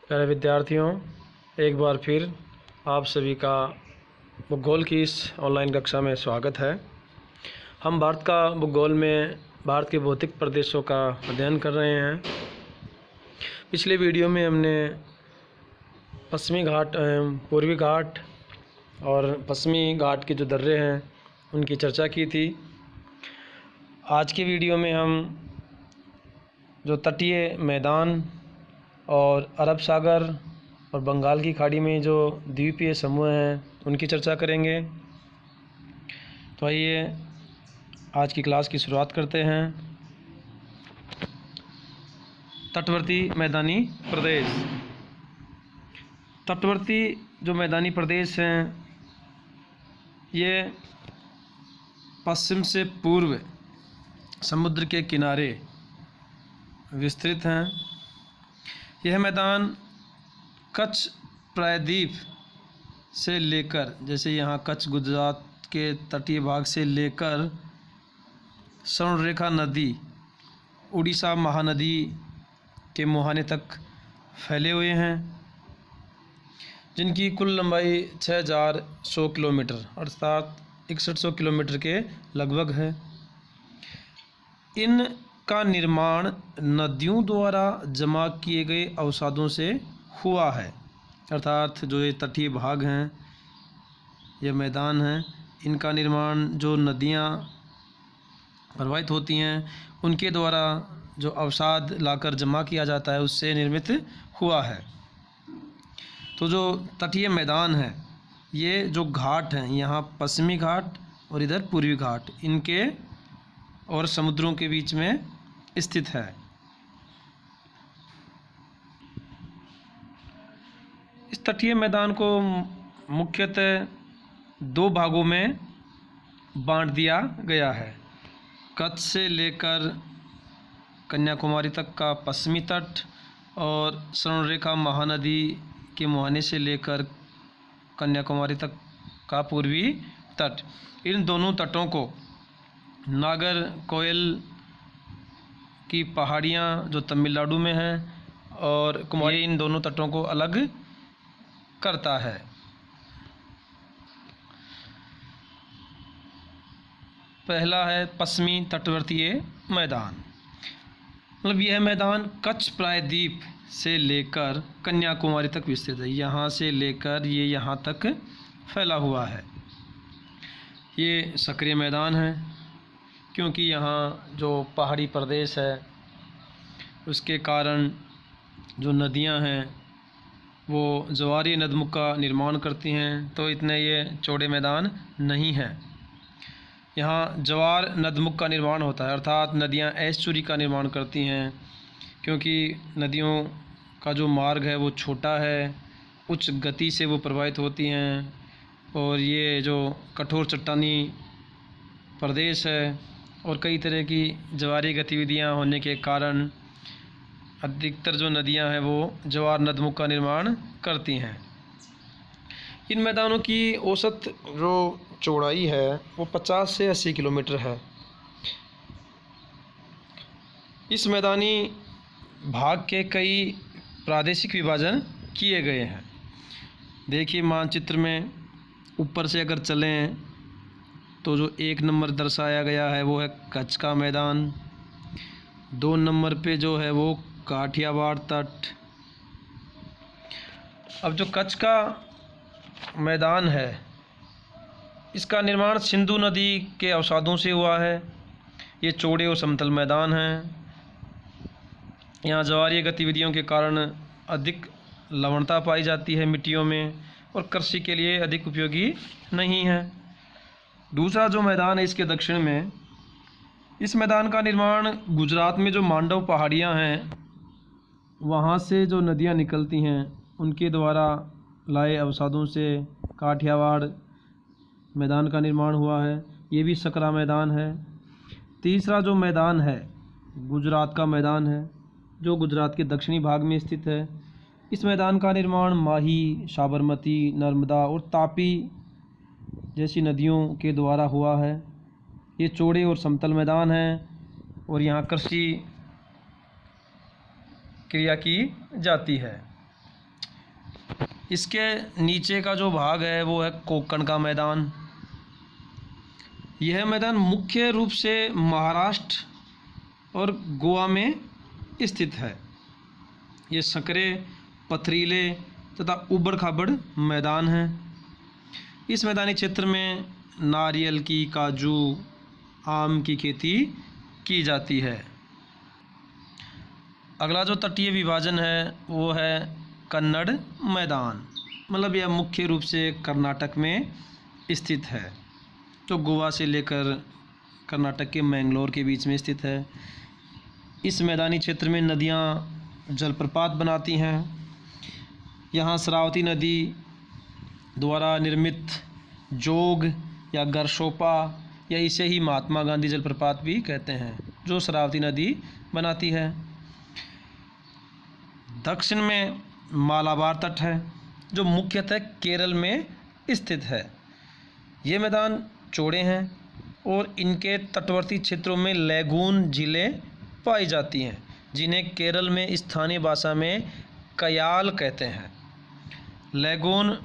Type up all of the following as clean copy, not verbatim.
प्यारे विद्यार्थियों, एक बार फिर आप सभी का भूगोल की इस ऑनलाइन कक्षा में स्वागत है। हम भारत का भूगोल में भारत के भौतिक प्रदेशों का अध्ययन कर रहे हैं। पिछले वीडियो में हमने पश्चिमी घाट, पूर्वी घाट और पश्चिमी घाट के जो दर्रे हैं उनकी चर्चा की थी। आज के वीडियो में हम जो तटीय मैदान और अरब सागर और बंगाल की खाड़ी में जो द्वीपीय समूह हैं उनकी चर्चा करेंगे। तो आइए आज की क्लास की शुरुआत करते हैं। तटवर्ती मैदानी प्रदेश। तटवर्ती जो मैदानी प्रदेश हैं ये पश्चिम से पूर्व समुद्र के किनारे विस्तृत हैं। यह मैदान कच्छ प्रायद्वीप से लेकर, जैसे यहाँ कच्छ गुजरात के तटीय भाग से लेकर स्वर्णरेखा नदी उड़ीसा महानदी के मुहाने तक फैले हुए हैं, जिनकी कुल लंबाई 6100 किलोमीटर अर्थात 6100 किलोमीटर के लगभग है। इनका निर्माण नदियों द्वारा जमा किए गए अवसादों से हुआ है, अर्थात जो ये तटीय भाग हैं, ये मैदान हैं, इनका निर्माण जो नदियाँ प्रवाहित होती हैं उनके द्वारा जो अवसाद लाकर जमा किया जाता है उससे निर्मित हुआ है। तो जो तटीय मैदान है, ये जो घाट हैं, यहाँ पश्चिमी घाट और इधर पूर्वी घाट, इनके और समुद्रों के बीच में स्थित है। इस तटीय मैदान को मुख्यतः दो भागों में बांट दिया गया है। कच्छ से लेकर कन्याकुमारी तक का पश्चिमी तट और स्वर्णरेखा महानदी के मुहाने से लेकर कन्याकुमारी तक का पूर्वी तट। इन दोनों तटों को नागरकोइल की पहाड़ियाँ जो तमिलनाडु में हैं और कुमारी, इन दोनों तटों को अलग करता है। पहला है पश्चिमी तटवर्तीय मैदान, मतलब यह मैदान कच्छ प्रायद्वीप से लेकर कन्याकुमारी तक विस्तृत है। यहाँ से लेकर ये यहाँ तक फैला हुआ है। ये सक्रिय मैदान है क्योंकि यहाँ जो पहाड़ी प्रदेश है उसके कारण जो नदियाँ हैं वो ज्वारीय नदमुख का निर्माण करती हैं, तो इतने ये चौड़े मैदान नहीं हैं। यहाँ ज्वार नदमुख का निर्माण होता है, अर्थात नदियाँ एस्चुरी का निर्माण करती हैं, क्योंकि नदियों का जो मार्ग है वो छोटा है, उच्च गति से वो प्रवाहित होती हैं, और ये जो कठोर चट्टानी प्रदेश है और कई तरह की ज्वारीय गतिविधियाँ होने के कारण अधिकतर जो नदियाँ हैं वो ज्वार नदमुख का निर्माण करती हैं। इन मैदानों की औसत जो चौड़ाई है वो 50 से 80 किलोमीटर है। इस मैदानी भाग के कई प्रादेशिक विभाजन किए गए हैं। देखिए मानचित्र में ऊपर से अगर चलें तो जो 1 नंबर दर्शाया गया है वो है कच्छ का मैदान, 2 नंबर पे जो है वो काठियावाड़ तट। अब जो कच्छ का मैदान है इसका निर्माण सिंधु नदी के अवसादों से हुआ है। ये चौड़े और समतल मैदान हैं। यहाँ ज्वारीय गतिविधियों के कारण अधिक लवणता पाई जाती है मिट्टियों में और कृषि के लिए अधिक उपयोगी नहीं है। दूसरा जो मैदान है इसके दक्षिण में, इस मैदान का निर्माण गुजरात में जो मांडव पहाड़ियाँ हैं वहाँ से जो नदियाँ निकलती हैं उनके द्वारा लाए अवसादों से काठियावाड़ मैदान का निर्माण हुआ है। ये भी सकरा मैदान है। तीसरा जो मैदान है गुजरात का मैदान है, जो गुजरात के दक्षिणी भाग में स्थित है। इस मैदान का निर्माण माही, साबरमती, नर्मदा और तापी जैसी नदियों के द्वारा हुआ है। ये चौड़े और समतल मैदान हैं और यहाँ कृषि क्रिया की जाती है। इसके नीचे का जो भाग है वो है कोंकण का मैदान। यह मैदान मुख्य रूप से महाराष्ट्र और गोवा में स्थित है। ये संकरे, पथरीले तथा उबड़ खाबड़ मैदान हैं। इस मैदानी क्षेत्र में नारियल की, काजू, आम की खेती की जाती है। अगला जो तटीय विभाजन है वो है कन्नड़ मैदान। मतलब यह मुख्य रूप से कर्नाटक में स्थित है, तो गोवा से लेकर कर्नाटक के मैंगलोर के बीच में स्थित है। इस मैदानी क्षेत्र में नदियाँ जलप्रपात बनाती हैं। यहाँ शरावती नदी द्वारा निर्मित जोग या गरशोपा या इसे ही महात्मा गांधी जलप्रपात भी कहते हैं, जो शरावती नदी बनाती है। दक्षिण में मालाबार तट है, जो मुख्यतः केरल में स्थित है। ये मैदान चौड़े हैं और इनके तटवर्ती क्षेत्रों में लैगून झीलें पाई जाती हैं, जिन्हें केरल में स्थानीय भाषा में कयाल कहते हैं। लैगून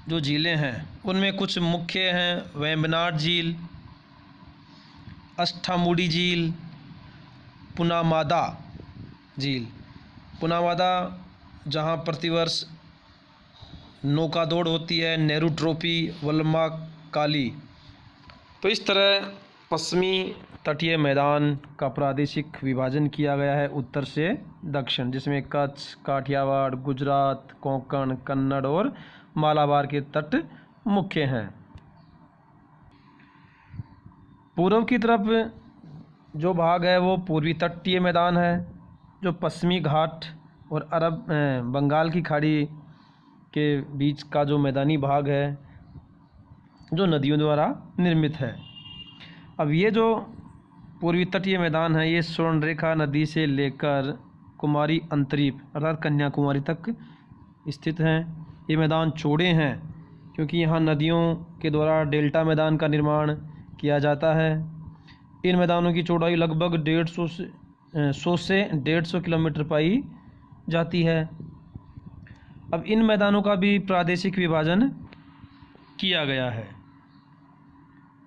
जो झीलें हैं उनमें कुछ मुख्य हैं वेम्बनाड झील, अष्टामुडी झील, पुनामादा झील। पुनामादा जहाँ प्रतिवर्ष नौका दौड़ होती है, नेहरू ट्रॉफी, वल्लमा काली। तो इस तरह पश्चिमी तटीय मैदान का प्रादेशिक विभाजन किया गया है उत्तर से दक्षिण, जिसमें कच्छ, काठियावाड़, गुजरात, कोंकण, कन्नड़ और मालाबार के तट मुख्य हैं। पूर्व की तरफ जो भाग है वो पूर्वी तटीय मैदान है, जो पश्चिमी घाट और अरब बंगाल की खाड़ी के बीच का जो मैदानी भाग है, जो नदियों द्वारा निर्मित है। अब ये जो पूर्वी तटीय मैदान है ये स्वर्णरेखा नदी से लेकर कुमारी अंतरीप अर्थात कन्याकुमारी तक स्थित हैं। ये मैदान चौड़े हैं क्योंकि यहाँ नदियों के द्वारा डेल्टा मैदान का निर्माण किया जाता है। इन मैदानों की चौड़ाई लगभग 100 से 150 किलोमीटर पाई जाती है। अब इन मैदानों का भी प्रादेशिक विभाजन किया गया है।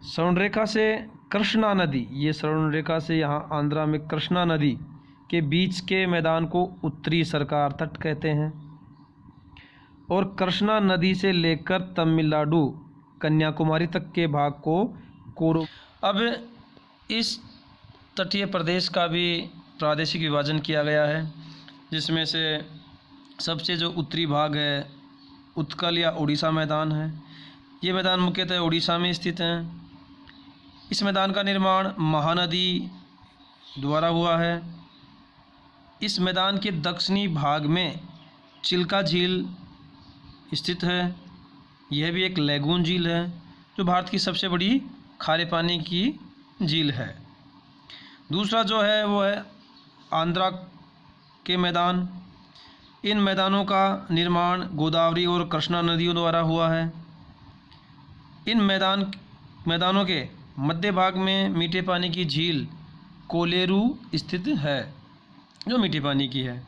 स्वर्णरेखा से कृष्णा नदी, ये स्वर्णरेखा से यहाँ आंध्रा में कृष्णा नदी के बीच के मैदान को उत्तरी सरकार तट कहते हैं, और कृष्णा नदी से लेकर तमिलनाडु कन्याकुमारी तक के भाग को कोरो। अब इस तटीय प्रदेश का भी प्रादेशिक विभाजन किया गया है, जिसमें से सबसे जो उत्तरी भाग है उत्कल या उड़ीसा मैदान है। ये मैदान मुख्यतः उड़ीसा में स्थित हैं। इस मैदान का निर्माण महानदी द्वारा हुआ है। इस मैदान के दक्षिणी भाग में चिल्का झील स्थित है। यह भी एक लैगून झील है, जो भारत की सबसे बड़ी खारे पानी की झील है। दूसरा जो है वो है आंध्रा के मैदान। इन मैदानों का निर्माण गोदावरी और कृष्णा नदियों द्वारा हुआ है। इन मैदानों के मध्य भाग में मीठे पानी की झील कोलेरू स्थित है, जो मीठे पानी की है।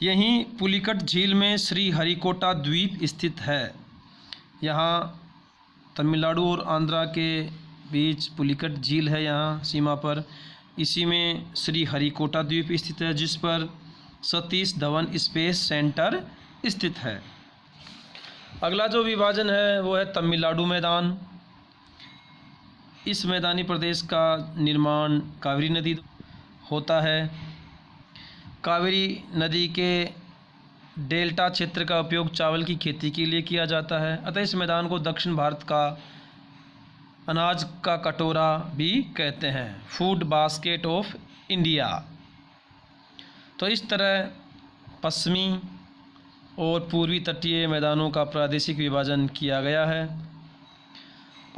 यहीं पुलिकट झील में श्री हरिकोटा द्वीप स्थित है। यहाँ तमिलनाडु और आंध्रा के बीच पुलिकट झील है, यहाँ सीमा पर। इसी में श्री हरिकोटा द्वीप स्थित है, जिस पर सतीश धवन स्पेस सेंटर स्थित है। अगला जो विभाजन है वो है तमिलनाडु मैदान। इस मैदानी प्रदेश का निर्माण कावेरी नदी होता है। कावेरी नदी के डेल्टा क्षेत्र का उपयोग चावल की खेती के लिए किया जाता है, अतः इस मैदान को दक्षिण भारत का अनाज का कटोरा भी कहते हैं, फूड बास्केट ऑफ इंडिया। तो इस तरह पश्चिमी और पूर्वी तटीय मैदानों का प्रादेशिक विभाजन किया गया है।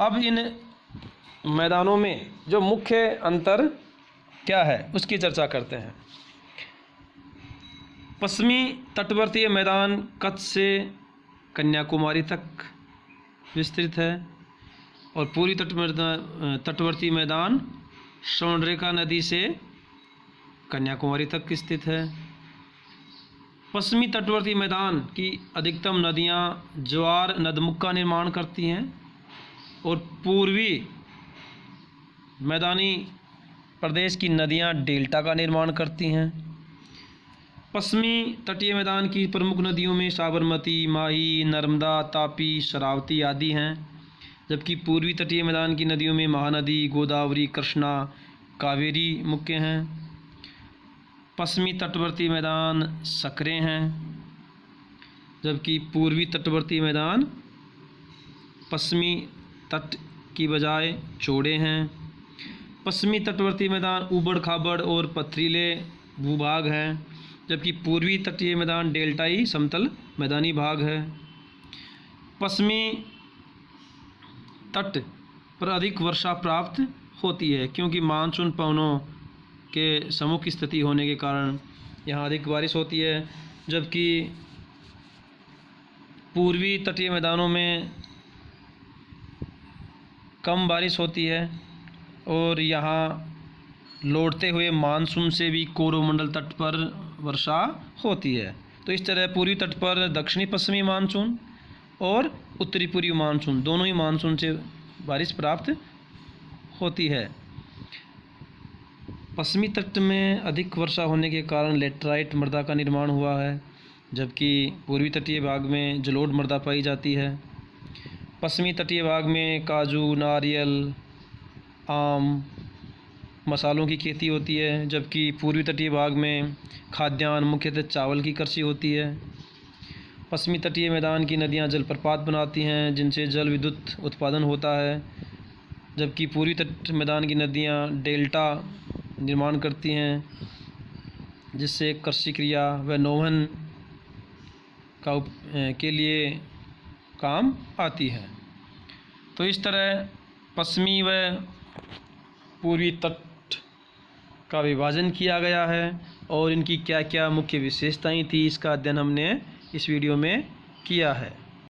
अब इन मैदानों में जो मुख्य अंतर क्या है उसकी चर्चा करते हैं। पश्चिमी तटवर्तीय मैदान कच्छ से कन्याकुमारी तक विस्तृत है और पूर्वी तटवर्ती मैदान स्वर्णरेखा नदी से कन्याकुमारी तक स्थित है। पश्चिमी तटवर्ती मैदान की अधिकतम नदियाँ ज्वार नदमुख का निर्माण करती हैं और पूर्वी मैदानी प्रदेश की नदियाँ डेल्टा का निर्माण करती हैं। पश्चिमी तटीय मैदान की प्रमुख नदियों में साबरमती, माही, नर्मदा, तापी, शरावती आदि हैं, जबकि पूर्वी तटीय मैदान की नदियों में महानदी, गोदावरी, कृष्णा, कावेरी मुख्य हैं। पश्चिमी तटवर्ती मैदान संकरे हैं, जबकि पूर्वी तटवर्ती मैदान पश्चिमी तट की बजाय चौड़े हैं। पश्चिमी तटवर्ती मैदान ऊबड़ खाबड़ और पथरीले भूभाग हैं, जबकि पूर्वी तटीय मैदान डेल्टाई समतल मैदानी भाग है। पश्चिमी तट पर अधिक वर्षा प्राप्त होती है क्योंकि मानसून पवनों के सम्मुख स्थिति होने के कारण यहाँ अधिक बारिश होती है, जबकि पूर्वी तटीय मैदानों में कम बारिश होती है और यहाँ लौटते हुए मानसून से भी कोरोमंडल तट पर वर्षा होती है। तो इस तरह पूर्वी तट पर दक्षिणी पश्चिमी मानसून और उत्तरी पूर्वी मानसून दोनों ही मानसून से बारिश प्राप्त होती है। पश्चिमी तट में अधिक वर्षा होने के कारण लेटराइट मृदा का निर्माण हुआ है, जबकि पूर्वी तटीय भाग में जलोढ़ मृदा पाई जाती है। पश्चिमी तटीय भाग में काजू, नारियल, आम, मसालों की खेती होती है, जबकि पूर्वी तटीय भाग में खाद्यान्न मुख्यतः चावल की कृषि होती है। पश्चिमी तटीय मैदान की नदियां जलप्रपात बनाती हैं, जिनसे जल विद्युत उत्पादन होता है, जबकि पूर्वी तट मैदान की नदियां डेल्टा निर्माण करती हैं, जिससे कृषि क्रिया व नौवहन के लिए काम आती है। तो इस तरह पश्चिमी व पूर्वी तट का विभाजन किया गया है और इनकी क्या क्या मुख्य विशेषताएं थी, इसका अध्ययन हमने इस वीडियो में किया है।